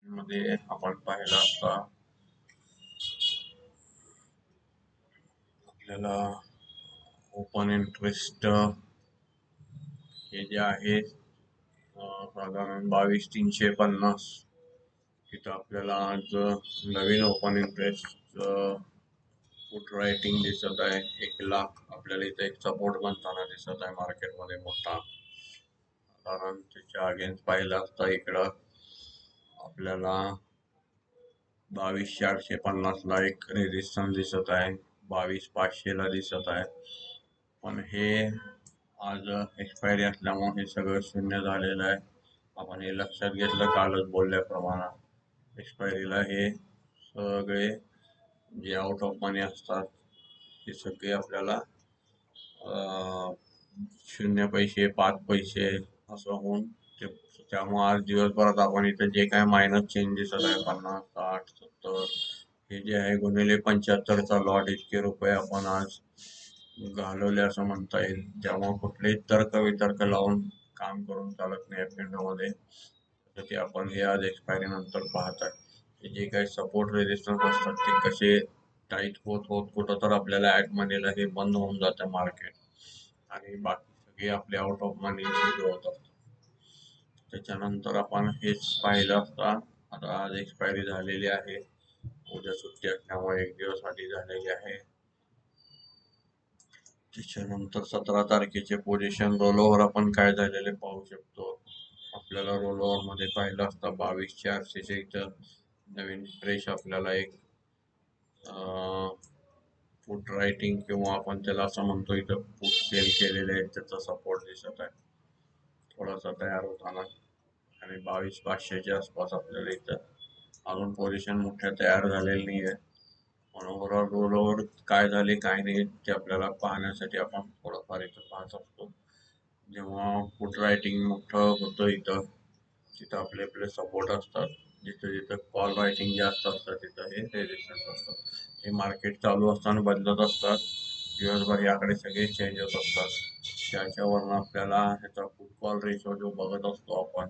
मध्ये आपण पाहिला असता आपल्याला ओपन इंटरेस्ट हे जे आहे साधारण 22,350 तिथं आपल्याला आज नवीन ओपन इंटरेस्ट फुट रायटिंग दिसत आहे 1,00,000 आपल्याला इथे एक सपोर्ट बनताना दिसत आहे मार्केटमध्ये मोठा. कारण त्याच्या अगेन्स्ट पाहिलं असता इकडं आपल्याला 22,450 ला एक रेजिस्टन्स दिसत आहे, 22,500 ला दिसत आहे. पण हे आज एक्सपायरी असल्यामुळे हे सगळं शून्य झालेलं आहे. आपण हे लक्षात घेतलं कालच बोलल्याप्रमाणे एक्सपायरीला हे सगळे जे आउट ऑफ मनी असतात ते सगळे आपल्याला 0 पैसे 5 पैसे असं होऊन त्यामुळे आज दिवसभरात आपण इथे जे काय मायनस चेंज दिसत आहे 50 60 70 हे जे आहे गुणिले 75चा लॉट इतके रुपये आपण आज घालवले असं म्हणता येईल. त्यामुळे कुठलेही तर्क वितर्क लावून काम करून चालत नाही फील्डमध्ये. ते आपण हे आज एक्सपायरी नंतर पाहत आहे जे काही सपोर्ट रेजिस्टन्स असतात ते कसे टाईट होत होत कुठं तर आपल्याला ऍट मनीला हे बंद होऊन जातं मार्केट आणि बाकी सगळे आपले आउट ऑफ मनी ग्रो होतात. त्याच्यानंतर आपण हेच पाहिलं असता आता आज एक्सपायरी झालेली आहे, उद्या सुट्टी असल्यामुळे एक दिवस आधी झालेली आहे. त्याच्यानंतर 17 तारखेचे पोझिशन रोलओव्हर आपण काय झालेले पाहू शकतो. आपल्याला रोलओव्हर मध्ये पाहिलं असता 22,400 इथं नवीन फ्रेश आपल्याला एक फुट रायटिंग किंवा आपण त्याला असं म्हणतो इथं फुट सेल केलेले आहेत त्याचा सपोर्ट दिसत आहे थोडासा तयार होताना आणि 22,500च्या आसपास आपल्याला इथं अजून पोझिशन मोठ्या तयार झालेली नाही आहे. पण ओव्हरऑल रोलओव्हर काय झाले काय नाही ते आपल्याला पाहण्यासाठी आपण थोडंफार इथं पाहत असतो. जेव्हा फुट रायटिंग मोठं होतं इथं तिथं आपले आपले सपोर्ट असतात, जिथं जिथं कॉल रायटिंग जास्त असतात तिथं हे रेजिस्टन्स असतात. हे मार्केट चालू असताना बदलत असतात, दिवसभर याकडे सगळे चेंज होत असतात. त्याच्यावरनं आपल्याला ह्याचा फुट कॉल रेशो जो बघत असतो आपण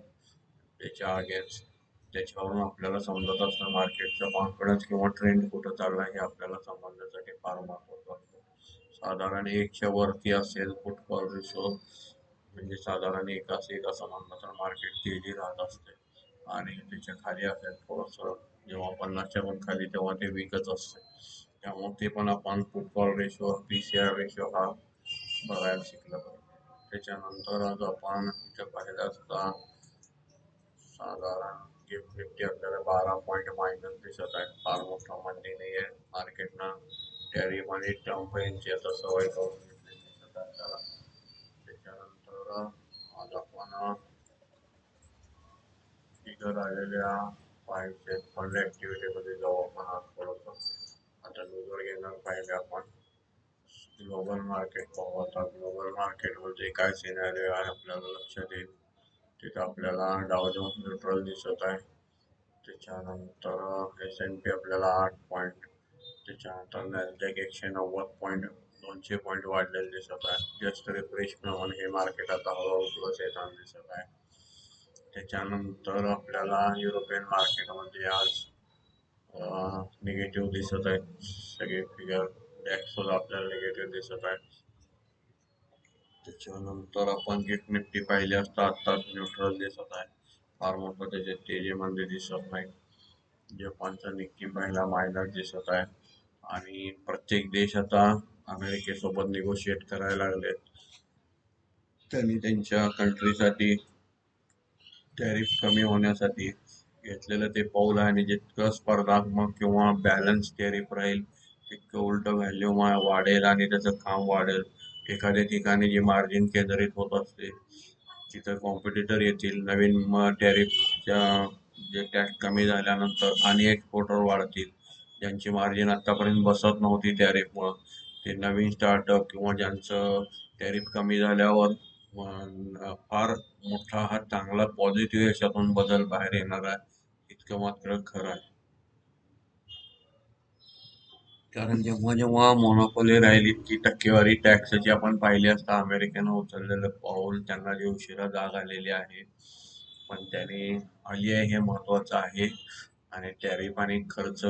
त्याच्या अगेन्स्ट त्याच्यावरून आपल्याला समजत असतं मार्केटचा कॉन्फिडन्स किंवा ट्रेंड कुठं चालला हे आपल्याला समजण्यासाठी फार महत्वाचं असतं. साधारण 1च्या वरती असेल फुट कॉल रेशो म्हणजे साधारण 1 असं म्हणलं तर मार्केट तेजी राहत असते आणि त्याच्या खाली असेल थोडंसं जेव्हा 50च्या पण खाली तेव्हा ते विकत असते. त्यामुळे ते पण आपण foot call ratio PCR ratio हा बघायला शिकलं पाहिजे. त्याच्यानंतर आज आपण इथं पाहिलं असता साधारण गिफ्ट निफ्टी आपल्याला 12 पॉईंट मायनस दिसत आहे, फार मोठा मंदी नाही आहे. मार्केटनं टॅरिफ आणि ट्रम्प यांची आता सवय करून घेतलेली दिसत आहे आपल्याला. त्याच्यानंतर आज आपण इथं राहिलेल्या पाहिजे फंड ऍक्टिव्हिटीमध्ये जाऊ आपण आज थोडंसं. आता ग्लोबल घेणार पाहिजे आपण ग्लोबल मार्केट पाहू. आता ग्लोबल मार्केटमध्ये काय सिनारिओ आहे आपल्याला लक्षात येईल. तिथं आपल्याला डाव जोन्स न्यूट्रल दिसत आहे. त्याच्यानंतर S&P आपल्याला 8 पॉईंट, त्याच्यानंतर नॅसडॅक 190 पॉईंट 200 पॉईंट वाढलेले दिसत आहे. जस्ट रिफ्रेश प्रमाणे हे मार्केट आता हळूहळू प्लस येताना दिसत आहे. त्याच्यानंतर आपल्याला युरोपियन मार्केटमध्ये आज निगेटिव्ह दिसत आहेत सगळे फिगर. डॅक्स सुद्धा आपल्याला निगेटिव्ह दिसत आहे. त्याच्यानंतर आपण गिफ्ट निफ्टी पाहिले असता आत्ताच न्यूट्रल दिसत आहे, फार मोठं त्याच्या तेजीमध्ये दिसत नाही. जपानचा निक्की पहिला मायनस दिसत आहे आणि प्रत्येक देश आता अमेरिकेसोबत निगोशिएट करायला लागलेत. त्यांनी त्यांच्या कंट्रीसाठी टॅरिफ कमी होण्यासाठी घेतलेलं ते पाऊल आहे आणि जितकं स्पर्धात्मक किंवा बॅलन्स टॅरिफ राहील तितकं उलट व्हॅल्यू वाढेल आणि त्याचं काम वाढेल. एखाद्या ठिकाणी जी मार्जिन केंद्रित होत असते तिथं कॉम्पिटिटर येतील, नवीन टॅरिफच्या जे टॅक्स कमी झाल्यानंतर आणि एक्सपोर्टर वाढतील. ज्यांची मार्जिन आतापर्यंत बसत नव्हती टॅरिफमुळं ते नवीन स्टार्टअप किंवा ज्यांचं टॅरिफ कमी झाल्यावर फार मोठा हा चांगला पॉझिटिव्ह याच्यातून बदल बाहेर येणार आहे, इतकं मात्र खरं आहे. कारण जेव्हा जेव्हा मोनोपोली राहिली की टक्केवारी टॅक्सची आपण पाहिली असता अमेरिकेनं उचललेलं पाऊल त्यांना जे उशिरा जाग आलेली आहे पण त्याने आली आहे हे महत्वाचं आहे. आणि टॅरिफ आणि खर्च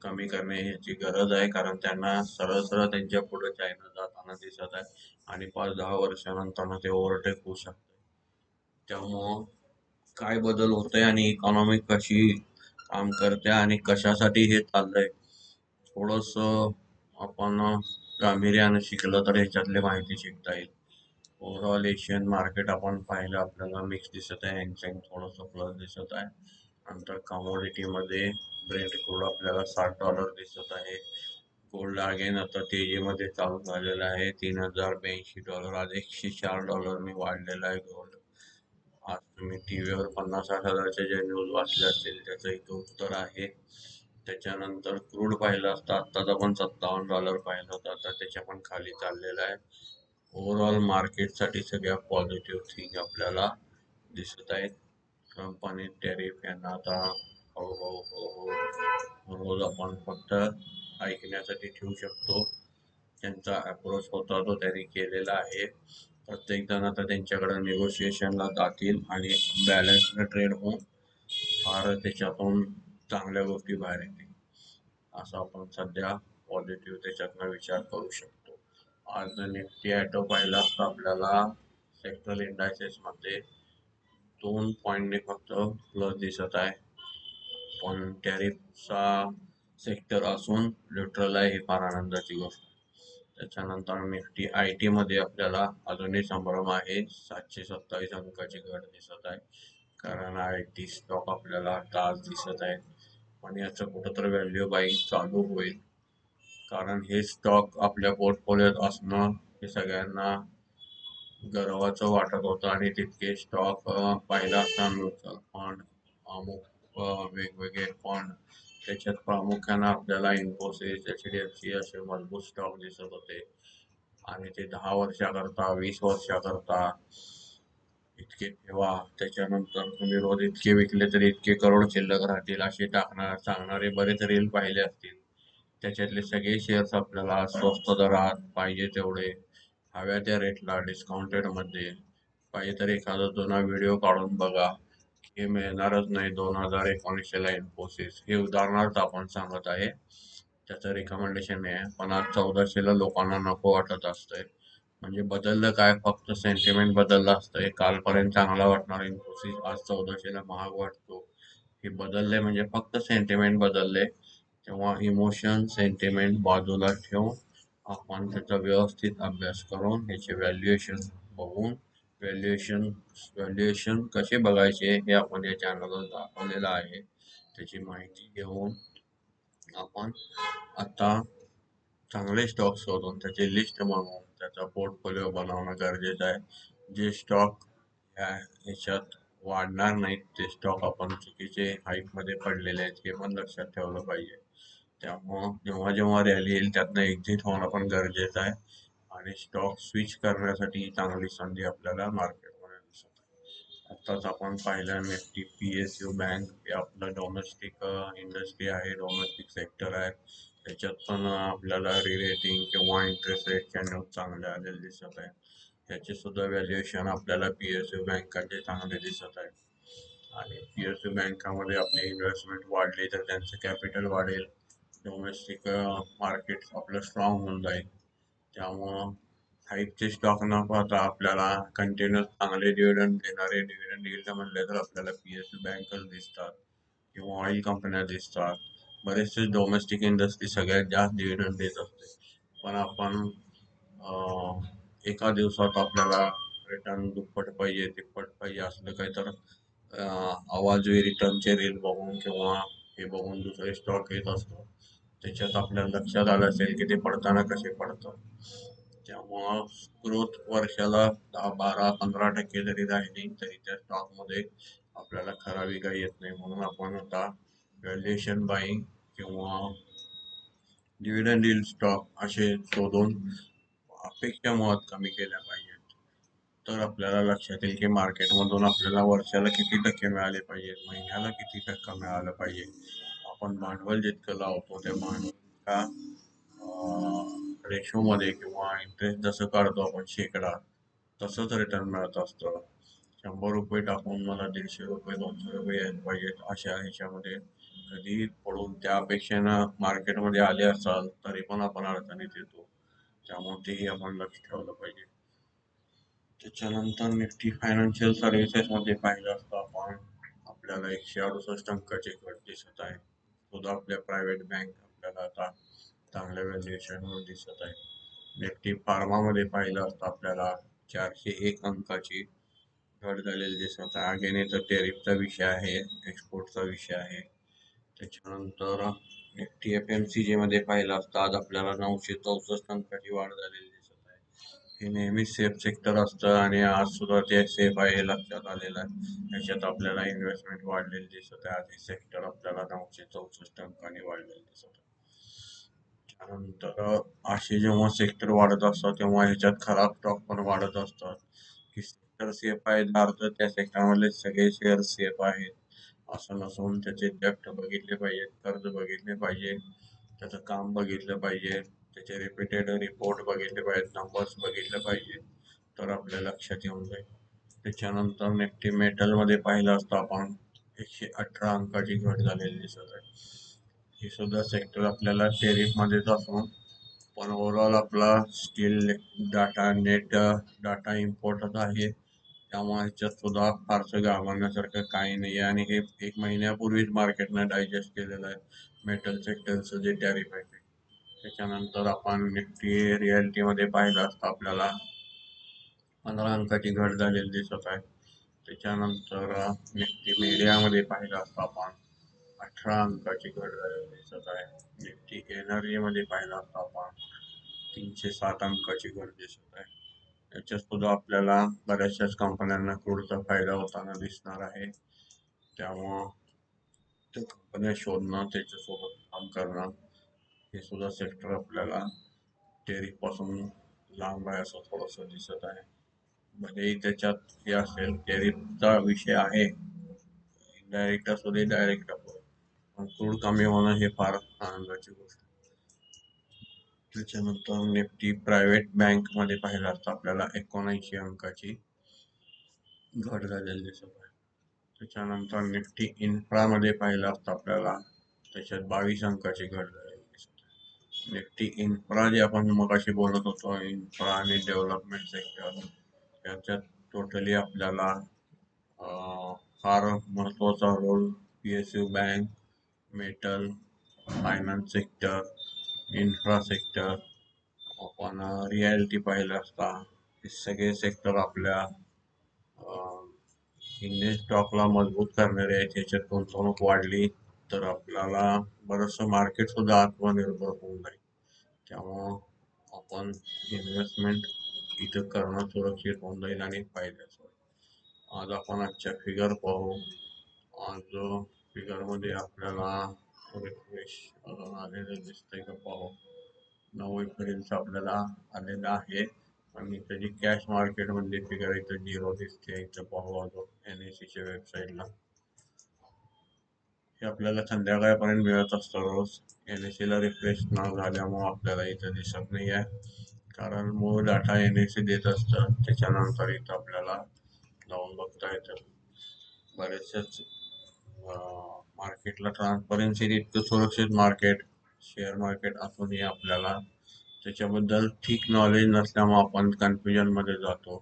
कमी करणे ह्याची गरज आहे, कारण त्यांना सरळ सरळ त्यांच्या पुढे चायना जाताना दिसत आहे आणि 5-10 वर्षानंतर ते ओव्हरटेक होऊ शकते. त्यामुळं काय बदल होतोय आणि इकॉनॉमी कशी काम करते आणि कशासाठी हे चाललंय, थोडस आपण गांभीर्यानं शिकलं तर ह्याच्यातली माहिती शिकता येईल. ओव्हरऑल एशियन मार्केट आपण पाहिलं, आपल्याला मिक्स दिसत आहे. हँगसेंग थोडंसं प्लस दिसत आहे. नंतर कमोडिटी मध्ये ब्रेंट क्रूड आपल्याला $60 दिसत आहे. गोल्ड अगेन आता तेजीमध्ये चालू झालेला आहे. $3082, आज $104 वाढलेला आहे गोल्ड. आज तुम्ही टीव्हीवर 50-60 हजारच्या ज्या न्यूज वाचल्या असतील त्याचं इथं उत्तर आहे. त्याच्यानंतर क्रूड पाहिलं असतं, आत्ताच आपण $57 पाहिलं होतं, आता त्याच्या पण खाली चाललेला आहे. ओव्हरऑल मार्केटसाठी सगळ्या पॉझिटिव्ह थिंग आपल्याला दिसत आहेत. ट्रम्प आणि टॅरिफ यांना आता हळूहळू हळूहळू रोज आपण फक्त ऐकण्यासाठी ठेवू शकतो. त्यांचा अप्रोच होता तो त्यांनी केलेला आहे. प्रत्येक जण आता त्यांच्याकडे निगोशिएशनला जातील आणि बॅलन्स ट्रेड होऊन फार त्याच्यातून चांगल्या गोष्टी बाहेर येतील, असं आपण सध्या पॉझिटिव्ह त्याच्यातनं विचार करू शकतो. आज निफ्टी ॲटो पाहिला असता आपल्याला सेक्टरल इंडायसेस मध्ये 2 पॉईंटने फक्त प्लस दिसत आहे. पण टॅरिफचा सेक्टर असून न्यूट्रल आहे, ही फार आनंदाची गोष्ट. त्याच्यानंतर निफ्टी आय टी मध्ये आपल्याला अजूनही संभ्रम आहे. 727 अंकाची घट दिसत आहे, कारण आय टी स्टॉक आपल्याला आता आज दिसत आहे. पण याचं कुठंतरी व्हॅल्यू बाईंग चालू होईल, कारण हे स्टॉक आपल्या पोर्टफोलिओत असणं हे सगळ्यांना गर्वाचं वाटत होतं. आणि तितके स्टॉक पाहिला असता म्युच्युअल फंड, अमुक वेगवेगळे फंड, त्याच्यात प्रामुख्याने आपल्याला इन्फोसिस, HDFC असे मजबूत स्टॉक दिसत होते. आणि ते 10 वर्षाकरता, 20 वर्षाकरता इतके ठेवा, त्याच्यानंतर तुम्ही रोज इतके विकले तरी इतके करोड शिल्लक राहतील, असे सांगणारे बरेच रील पाहिले असतील. त्याच्यातले सगळे शेअर्स आपल्याला स्वस्त दरात पाहिजे तेवढे हव्या त्या रेटला डिस्काउंटेड मध्ये पाहिजे तर एखादा जुना व्हिडिओ काढून बघा. हे मिळणारच नाही 2019 ला इन्फोसिस, हे उदाहरणार्थ आपण सांगत आहे, त्याचं रिकमेंडेशन नाही आहे. पण आज 1400 ला लोकांना नको वाटत असतंय. म्हणजे बदललं काय, फक्त सेंटिमेंट बदललं असतंय. कालपर्यंत चांगला वाटणारा इन्फोसिस आज 1400 ला महाग वाटतो. हे बदलले म्हणजे फक्त सेंटिमेंट बदलले. तेव्हा इमोशन सेंटिमेंट बाजूला ठेवून आपण त्याचा व्यवस्थित अभ्यास करून ह्याचे व्हॅल्युएशन बघून व्हॅल्युएशन व्हॅल्युएशन कसे बघायचे हे आपण या चॅनलवर दाखवलेलं आहे. त्याची माहिती घेऊन आपण आता चांगले स्टॉक शोधून त्याची लिस्ट बनवून त्याचा पोर्टफोलिओ बनवणं गरजेचं आहे. जे स्टॉक ह्याच्यात वाढणार नाहीत ते स्टॉक आपण चुकीचे हाईक मध्ये पडलेले आहेत हे पण लक्षात ठेवलं पाहिजे. त्यामुळं जेव्हा जेव्हा रॅली येईल त्यातनं एक्झिट होणं पण गरजेचं आहे. आणि स्टॉक स्विच करण्यासाठी चांगली संधी आपल्याला मार्केटमध्ये दिसत आहे. आत्ताच आपण पाहिलं निफ्टी PSU बँक हे आपलं डोमेस्टिक इंडस्ट्री आहे, डोमेस्टिक सेक्टर आहे. त्याच्यात पण आपल्याला रिरेटिंग किंवा इंटरेस्ट रेटच्या न्यूज चांगले आलेले दिसत आहे. त्याचे सुद्धा व्हॅल्युएशन आपल्याला PSU बँकांचे चांगले दिसत आहे. आणि PSU बँकामध्ये आपली इन्व्हेस्टमेंट वाढली तर त्यांचं कॅपिटल वाढेल, डोमेस्टिक मार्केट आपलं स्ट्रॉंग होऊन जाईल. त्यामुळं हाईटचे स्टॉक न पाहता आपल्याला कंटिन्युअस चांगले डिव्हिडंड देणारे डिव्हिडंड यील्ड म्हणले तर आपल्याला PSU बँकच दिसतात किंवा ऑइल कंपन्या दिसतात. बरेचसे डोमेस्टिक इंडस्ट्री सगळ्यात जास्त डिव्हिडंड देत असते. पण आपण एका दिवसात आपल्याला रिटर्न दुप्पट पाहिजे तिप्पट पाहिजे असलं काही तर आवाजवी रिटर्नचे रील बघून किंवा हे बघून दुसरे स्टॉक येत असतो. त्याच्यात आपल्या लक्षात आलं असेल की ते पडताना कसे पडतात. त्यामुळं ग्रोथ वर्षाला 10-12-15% जरी राहिली तरी त्या स्टॉकमध्ये आपल्याला खराबी काही येत नाही. म्हणून आपण आता व्हॅल्युएशन बाईंग किंवा डिव्हिडंड यील्ड स्टॉक असे शोधून अपेक्षा मुळात कमी केल्या पाहिजेत. तर आपल्याला लक्षात येईल की मार्केटमधून आपल्याला वर्षाला किती टक्के मिळाले पाहिजेत, महिन्याला किती टक्का मिळालं पाहिजे. आपण भांडवल जितकं लावतो त्या भांडवलच्या रेशोमध्ये किंवा इंटरेस्ट जसं काढतो आपण शेकडा, तसंच रिटर्न मिळत असतं. 100 रुपये टाकून मला 150 रुपये 200 रुपये यायला पाहिजेत अशा ह्याच्यामध्ये कधी पडून त्यापेक्षा मार्केटमध्ये आले असाल तरी पण आपण अडचणीत येतो. त्यामुळे तेही आपण लक्ष ठेवलं पाहिजे. त्याच्यानंतर निफ्टी फायनान्शियल सर्व्हिसेस मध्ये पाहिलं असतं आपण, आपल्याला 168 अंकाची घट दिसत आहे. सुद्धा आपल्या प्रायव्हेट बँक आपल्याला आता चांगल्या व्हॅल्युएशनवर दिसत आहे. निफ्टी फार्मामध्ये पाहिलं असतं आपल्याला 401 अंकाची घट झालेली दिसत आहे. अगेन इथं टेरिफचा विषय आहे, एक्सपोर्टचा विषय आहे. त्याच्यानंतर निफ्टी FMCG मध्ये पाहिलं असतं आज आपल्याला 964 अंकाची वाढ झालेली दिसत आहे. हे नेहमी सेफ सेक्टर असतं आणि आज सुद्धा ते सेफ आहे हे लक्षात आलेलं आहे. याच्यात आपल्याला इन्व्हेस्टमेंट वाढलेली दिसत आहे. आधी सेक्टर आपल्याला 964 अंकांनी वाढलेलं दिसत आहे. त्यानंतर असे जेव्हा सेक्टर वाढत असतात तेव्हा ह्याच्यात खराब स्टॉक पण वाढत असतात. की सेक्टर सेफ आहे अर्थ त्या सेक्टरमधले सगळे शेअर सेफ आहेत असं नसून त्याचे डेप्ट बघितले पाहिजे, कर्ज बघितले पाहिजे, त्याचं काम बघितलं पाहिजे, त्याचे रिपीटेड रिपोर्ट बघितले पाहिजेत, नंबर्स बघितले पाहिजे, तर आपल्या लक्षात येऊन जाईल. त्याच्यानंतर निफ्टी मेटलमध्ये पाहिलं असतं आपण 118 अंकाची घट झालेली दिसत आहे. हे सुद्धा सेक्टर आपल्याला टेरिफमध्येच असून पण ओव्हरऑल आपला steel data net data important आहे. त्यामुळे ह्याच्यात सुद्धा फारसं घाबरण्यासारखं काही नाही आहे आणि हे 1 महिन्यापूर्वीच मार्केटनं डायजेस्ट केलेलं आहे मेटल सेक्टरचं जे टॅरिफ आहे ते. त्याच्यानंतर आपण निफ्टी रिअल्टीमध्ये पाहिलं असतं आपल्याला 15 अंकाची घट झालेली दिसत आहे. त्याच्यानंतर निफ्टी मीडियामध्ये पाहिलं असतं आपण 18 अंकाची घट झालेली दिसत आहे. निफ्टी एनर्जीमध्ये पाहिलं असतं आपण 307 अंकाची घट दिसत आहे. याच्यात सुद्धा आपल्याला बऱ्याचशाच कंपन्यांना क्रूडचा फायदा होताना दिसणार आहे. त्यामुळं त्या कंपन्या शोधणं, त्याच्यासोबत काम करणं हे सुद्धा सेक्टर आपल्याला टेरिफ पासून लांब आहे असं थोडंसं दिसत आहे. भलेही त्याच्यात हे असेल टेरिफचा विषय आहे, इनडायरेक्ट असू दे डायरेक्ट असू दे, पण क्रूड कमी होणं हे फार आनंदाची गोष्ट. त्याच्यानंतर निफ्टी प्रायव्हेट बँक मध्ये पाहिलं असतं आपल्याला 79 अंकाची घट झालेली दिसत आहे. त्याच्यानंतर निफ्टी इन्फ्रा मध्ये पाहिलं असतं आपल्याला त्याच्यात 22 अंकाची घट झालेली दिसत आहे. निफ्टी इन्फ्रा जे आपण मगाशी बोलत होतो, इन्फ्रा आणि डेव्हलपमेंट सेक्टर, याच्यात टोटली आपल्याला फार महत्त्वाचा role PSU bank, metal, finance sector, infra sector, आपण रियालिटी पाहिलं असता, हे सगळे सेक्टर आपल्या इंडियन स्टॉकला मजबूत करणारे आहेत. याच्यात गुंतवणूक वाढली तर आपल्याला बरंचसं मार्केट सुद्धा आत्मनिर्भर होऊन जाईल. त्यामुळं आपण इन्व्हेस्टमेंट इथं करणं सुरक्षित होऊन जाईल आणि फायद्याचं होईल. आज आपण आजच्या फिगर पाहू. आज फिगरमध्ये आपल्याला रिफ्रेश आलेलं दिसतंय का पाहू. 9 एप्रिलचा आपल्याला आलेला आहे आणि इथं जी कॅश मार्केट मधली फिगर इथं 0 दिसते, इथं पाहू अजून NSEच्या वेबसाईटला. हे आपल्याला संध्याकाळपर्यंत मिळत असतं रोज. NSE ला रिफ्रेश न झाल्यामुळे आपल्याला इथं दिसत नाही आहे, कारण मूळ डाटा NSE देत असतं. त्याच्यानंतर इथं आपल्याला जाऊन बघता येतं. बरेचसेच मार्केटला ट्रान्सपरन्सी इतकं सुरक्षित मार्केट, शेअर मार्केट असूनही आपल्याला त्याच्याबद्दल ठीक नॉलेज नसल्यामुळे आपण कन्फ्युजन मध्ये जातो.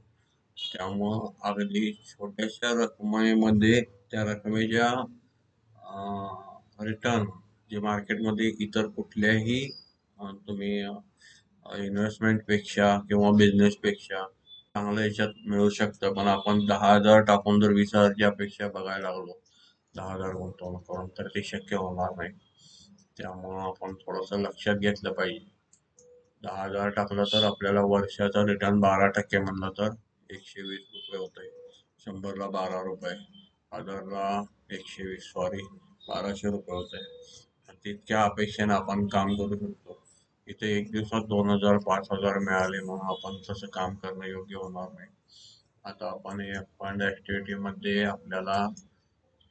त्यामुळं अगदी छोट्याशा रकमेमध्ये त्या रकमेच्या रिटर्न जे मार्केटमध्ये इतर कुठल्याही तुम्ही इन्व्हेस्टमेंटपेक्षा किंवा बिझनेसपेक्षा चांगलं याच्यात मिळू शकतं. पण आपण 10,000 टाकून जर 20,000ची अपेक्षा बघायला लागलो 10,000 गुंतवणूक करून तर ते शक्य होणार नाही. त्यामुळं आपण थोडंसं लक्षात घेतलं पाहिजे. 10,000 टाकलं तर आपल्याला वर्षाचा रिटर्न 12% म्हणलं तर 120 रुपये होतंय. 100ला 12 रुपये, 1000ला 120, सॉरी 1200 रुपये होते. तितक्या अपेक्षेने आपण काम करू शकतो. इथे एक दिवसात 2,000 5,000 मिळाले म्हणून आपण तसं काम करणं योग्य होणार नाही. आता आपण या फंड ऍक्टिव्हिटी मध्ये आपल्याला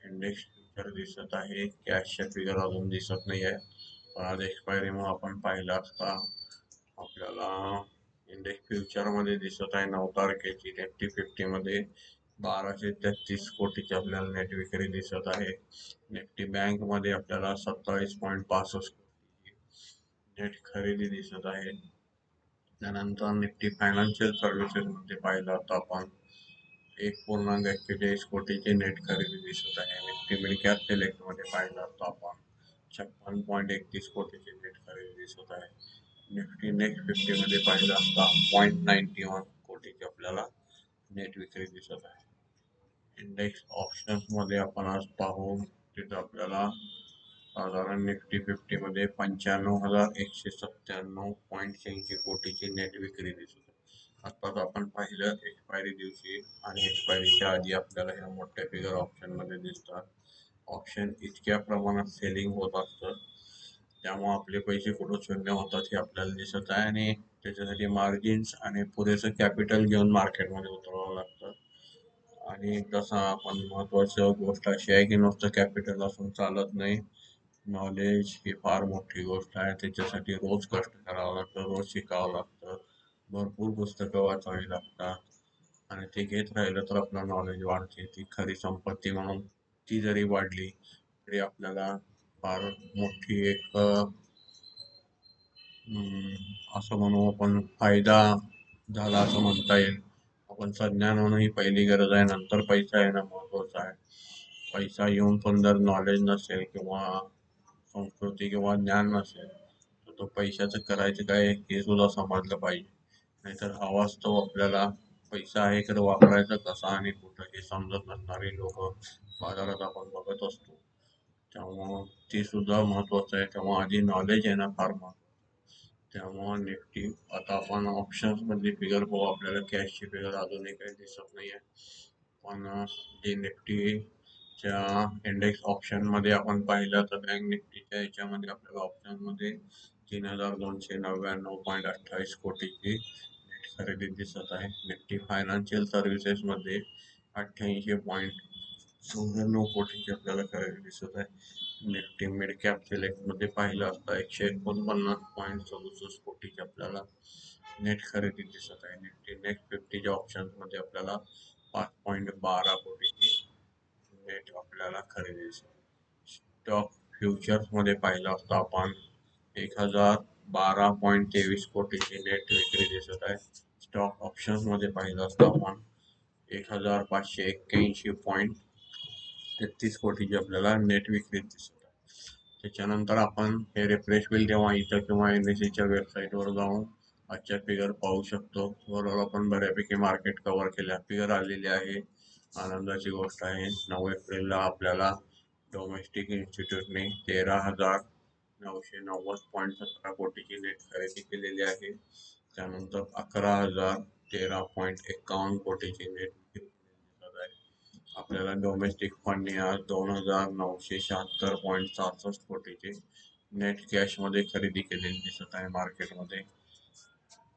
इंडेक्स फ्युचर दिसत आहे, कॅशच्या फिगर अजून दिसत नाही आहे. पण आज एक्सपायरी मुळे आपण पाहिलं असता आपल्याला इंडेक्स फ्युचर मध्ये दिसत आहे 9 तारखेची निफ्टी 50 मध्ये 1233 कोटीची आपल्याला नेट विक्री दिसत आहे. निफ्टी बँक मध्ये आपल्याला 27.62 कोटीची नेट खरेदी दिसत आहे. त्यानंतर निफ्टी फायनान्शियल सर्व्हिसेस मध्ये पाहिलं तर आपण 1.41 कोटीची नेट खरेदी दिसत आहे. निफ्टी मिड कॅप सिलेक्ट मध्ये पाहिलं तर आपण 56.31 कोटीची नेट खरेदी दिसत आहे. निफ्टी नेक्स्ट 50 मध्ये पाहिलं असता 0.91 कोटीची आपल्याला नेट विक्री दिसत आहे. इंडेक्स ऑप्शन्स मध्ये आपण आज पाहू तिथं आपल्याला साधारण निफ्टी 50 मध्ये 95,197.86 कोटीची नेट विक्री दिसत आहे. आताच आपण पाहिलं एक्सपायरी दिवशी आणि एक्सपायरीच्या आधी आपल्याला ह्या मोठ्या फिगर ऑप्शन मध्ये दिसतात. ऑप्शन इतक्या प्रमाणात सेलिंग होत असतं त्यामुळे आपले पैसे कुठं शून्य होतात हे आपल्याला दिसत आहे आणि त्याच्यासाठी मार्जिन्स आणि पुरेसं कॅपिटल घेऊन मार्केटमध्ये उतरावं लागतं. आणि तसा आपण महत्वाची गोष्ट अशी आहे की नुसतं कॅपिटल असून चालत नाही. नॉलेज ही फार मोठी गोष्ट आहे. त्याच्यासाठी रोज कष्ट करावं लागतं, रोज शिकावं लागतं, भरपूर पुस्तकं वाचावी लागतात आणि ते घेत राहिलं तर आपलं नॉलेज वाढते. ती खरी संपत्ती म्हणून ती जरी वाढली तरी आपल्याला फार मोठी एक असं म्हणू आपण फायदा झाला असं म्हणता येईल. आपण संज्ञान होणं ही पहिली गरज आहे, नंतर पैसा येणं महत्वाचं आहे. पैसा येऊन पण जर नॉलेज नसेल किंवा संस्कृती किंवा ज्ञान नसेल तर तो पैशाचं करायचं काय हे सुद्धा समजलं पाहिजे. नाहीतर अवास्तव आपल्याला पैसा आहे तर वापरायचा कसा आणि कुठं हे समजत नसणारी लोक बाजारात आपण बघत असतो. त्यामुळं ते सुद्धा महत्वाचं आहे. तेव्हा आधी नॉलेज येणं फार महत्वाचं. त्यामुळे निफ्टी आता आपण ऑप्शन्स मध्ये फिगर पाहू. आपल्याला कॅशची फिगर अजूनही काही दिसत नाहीये. पण जे निफ्टीच्या इंडेक्स ऑप्शन मध्ये आपण पाहिलं तर बँक निफ्टीच्या याच्यामध्ये आपल्याला ऑप्शन मध्ये 3,299.28 कोटीची नेट खरेदी दिसत आहे. निफ्टी फायनान्शियल सर्व्हिसेस मध्ये 88.94 कोटीची आपल्याला खरेदी दिसत आहे. निफ्टी मिड कॅप सिलेक्ट मध्ये पाहिलं असता 149.67 कोटीची आपल्याला नेट खरेदी दिसत आहे. निफ्टी नेक्स्ट 50च्या ऑप्शन मध्ये आपल्याला 5.12 कोटीची नेट आपल्याला खरेदी दिसत आहे. स्टॉक फ्युचर्स मध्ये पाहिलं असता आपण 1,012.23 कोटीची नेट विक्री दिसत आहे. स्टॉक ऑप्शन्स मध्ये पाहिलं असता आपण 1,581.33 कोटीची आपल्याला नेट विक्री दिसत आहे. त्याच्यानंतर आपण हे रिफ्रेश होईल तेव्हा इथं किंवा NSE च्या वेबसाईटवर जाऊन आजच्या फिगर पाहू शकतो. ओव्हरऑल आपण बऱ्यापैकी मार्केट कव्हर केल्या. फिगर आलेली आहे. आनंदाची गोष्ट आहे. 9 एप्रिलला आपल्याला डोमेस्टिक इन्स्टिट्यूटने 13,990.17 कोटीची नेट खरेदी केलेली आहे. त्यानंतर 11,013.51 कोटीची नेट विक्री दिसत आहे. आपल्याला डोमेस्टिक फंडने आज 2,976.67 कोटीची नेट कॅश मध्ये खरेदी केलेली दिसत आहे मार्केटमध्ये.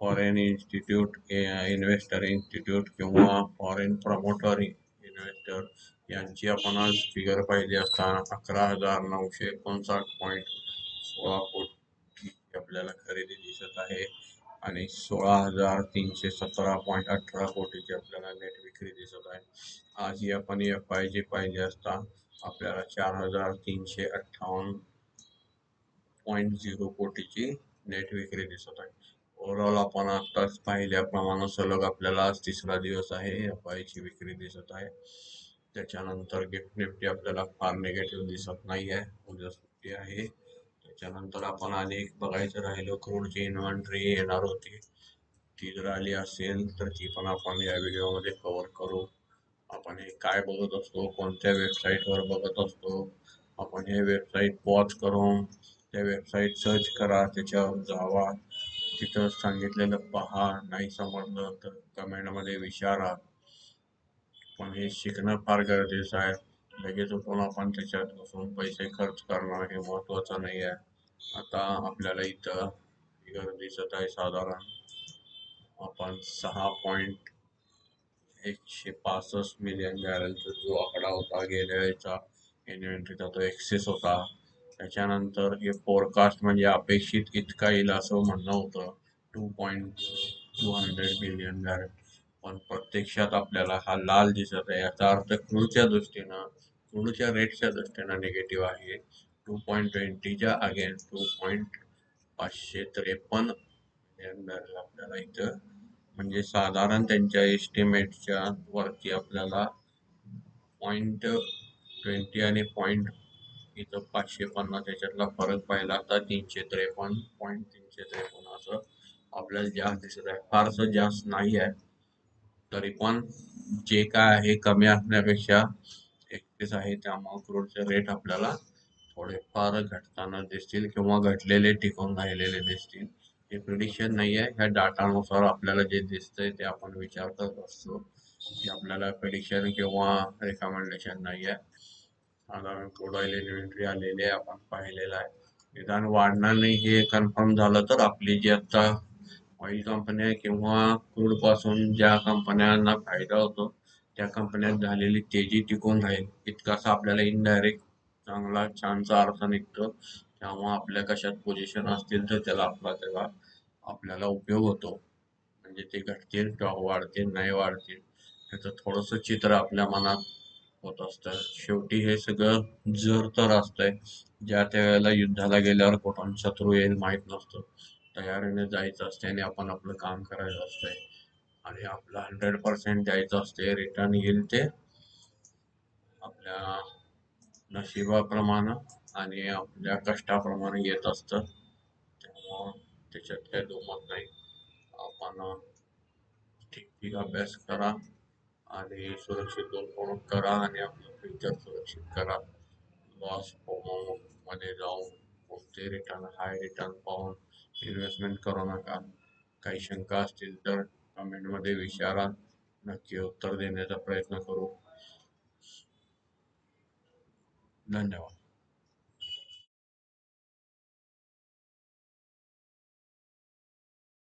फॉरेन इन्स्टिट्यूट, इन्व्हेस्टर इन्स्टिट्यूट किंवा फॉरेन प्रमोटर इन्व्हेस्टर यांची आपण आज फिगर पाहिली असता 11,959.16 कोटी आपल्याला खरेदी दिसत आहे आणि 16,317.18 कोटीची आपल्याला नेट विक्री दिसत आहे. आज आपण FIG पाहिजे असता आपल्याला 4,358.0 कोटीची नेट विक्री दिसत आहे. ओव्हरऑल आपण आताच पाहिल्याप्रमाणे सलग आपल्याला आज तिसरा दिवस आहे FI ची विक्री दिसत आहे. त्याच्यानंतर गिफ्ट निफ्टी आपल्याला फार निगेटिव्ह दिसत नाही आहे. उद्या सुट्टी आहे. त्याच्यानंतर आपण आणि बघायचं राहिलो क्रूडची इन्व्हेंटरी येणार होती. ती जर आली असेल तर ती पण आपण या व्हिडिओमध्ये कव्हर करू. आपण हे काय बघत असतो, कोणत्या वेबसाईटवर बघत असतो, आपण हे वेबसाईट पॉज करून त्या वेबसाईट सर्च करा, त्याच्यावर जावा, तिथं सांगितलेलं पहा, नाही समजलं तर कमेंटमध्ये विचारा. पण हे शिकणं फार गरजेचं आहे. लगेच उठून आपण त्याच्यात बसून पैसे खर्च करणं हे महत्वाचं नाही आहे. आता आपल्याला इथं फिगर दिसत आहे साधारण आपण 6.165 मिलियन बॅरलचा जो आकडा होता गेल्या वेळेचा इन्व्हेंटरीचा तो एक्सेस होता. त्याच्यानंतर हे फोरकास्ट म्हणजे अपेक्षित इतका येईल असं म्हणणं होतं 2.200 मिलियन बॅरल. पण प्रत्यक्षात आपल्याला हा लाल दिसत आहे, याचा अर्थ क्रूडच्या रेटच्या दृष्टीनं निगेटिव्ह आहे. 2.20च्या अगेन्स्ट 2.553 आपल्याला इथं, म्हणजे साधारण त्यांच्या एस्टिमेटच्या वरती आपल्याला 0.20 आणि इथं 550 याच्यातला फरक पाहिला तर 353.353 असं आपल्याला जास्त दिसत आहे. फारसं जास्त नाही आहे, तरी पण जे काय आहे कमी असण्यापेक्षा 31 आहे, त्यामुळे क्रूडचे रेट आपल्याला थोडेफार घटताना दिसतील किंवा घटलेले टिकून राहिलेले दिसतील. हे प्रिडिक्शन नाही आहे, ह्या डाटानुसार आपल्याला जे दिसतंय ते आपण विचार करत असतो, की आपल्याला प्रिडिक्शन किंवा रेकमेंडेशन नाही आहे. साधारण क्रूड ऑइल इन्व्हेंटरी आलेली आहे, आपण पाहिलेलं आहे. निदान वाढणार नाही हे कन्फर्म झालं तर आपली जी आता ऑइल कंपन्या किंवा क्रूड पासून ज्या कंपन्यांना फायदा होतो त्या कंपन्यात झालेली तेजी टिकून राहील, इतकासा आपल्याला इनडायरेक्ट चांगला छानसा अर्थ निघतो. त्यामुळे आपल्या कशात पोझिशन असतील तर त्याला आपल्याला उपयोग होतो. म्हणजे ते घटतील किंवा वाढतील नाही वाढतील याचं थोडंसं चित्र आपल्या मनात होत असतं. शेवटी हे सगळं जर तर असतंय, ज्या त्या वेळेला युद्धाला गेल्यावर कुठून शत्रू येईल माहीत नसतं. तयारीने जायचं असते आणि आपण आपलं काम करायचं असतंय आणि आपलं 100% द्यायचं असते. रिटर्न येईल ते आपल्या नशिबाप्रमाणे आणि आपल्या कष्टाप्रमाणे येत असतं. त्यामुळं त्याच्यात काही दुमत नाही. आपण ठीक अभ्यास करा आणि सुरक्षित गुंतवणूक करा आणि आपलं फ्युचर सुरक्षित करा. लॉस फोमो मध्ये जाऊन कोणते रिटर्न हाय रिटर्न पाहून इन्व्हेस्टमेंट करू नका. काही शंका असतील तर कमेंटमध्ये विचारा, नक्की उत्तर देण्याचा प्रयत्न करू. धन्यवाद.